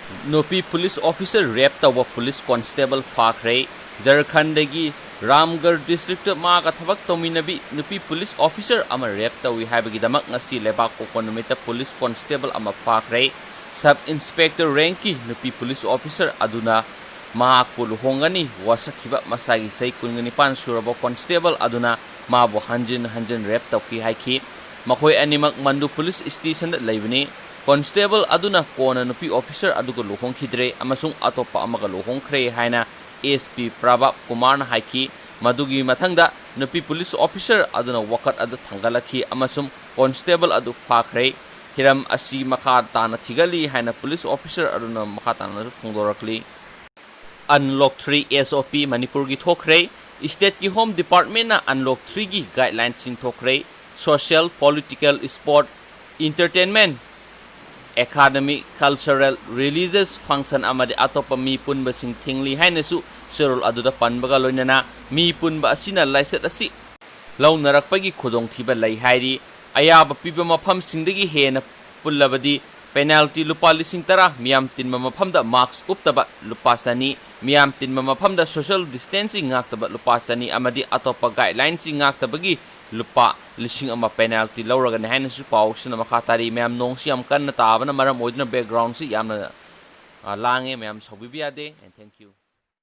Nupi police officer rap tawa police constable phare Jharkhandagi Ramgarh district maga thabak tominabi Nupi police officer ama rap tawi haibagi-damak ngasi lebak kokonumita police constable ama phare sub inspector ranki Nupi police officer aduna mahakpu luhongani wasakhiba masagi sai kungani suraba constable aduna mabu hanjin rap tawki haiki makhoi animak mandu police station da laibani Constable aduna kona nupi officer aduga luhongkhidre amasung atopa amaga luhongkhre haina SP Prabha Kumar na haiki madugi mathangda nupi police officer aduna wakat adu thangalakhi amasung constable adu phakre hiram asi makha tana thigali haina police officer aduna makha tana phongdorakli Unlock 3 SOP Manipur gi thokre State ki Home Department na Unlock 3 gi guidelines sing thokre social political sport entertainment academic, cultural, religious function amadi atopa mi punba sing thingli hainasu serol aduda panbaga loinana mi punba asina laiset asi launarakpagi khudong thiba lai hairi ayaba piba mafam singdagi hena pullabadi penalty lupa lising tara miam tinma mafamda marks uptaba lupa sani miam tinma mafamda social distancing ngaktaba lupa sani amadi atopa guidelines ngaktabagi lupa lising ama penalty lauraga ne haina su paw sina makhatari mem nong siam kan na tabana maram oidna background si yamna lange mem sobibiade and thank you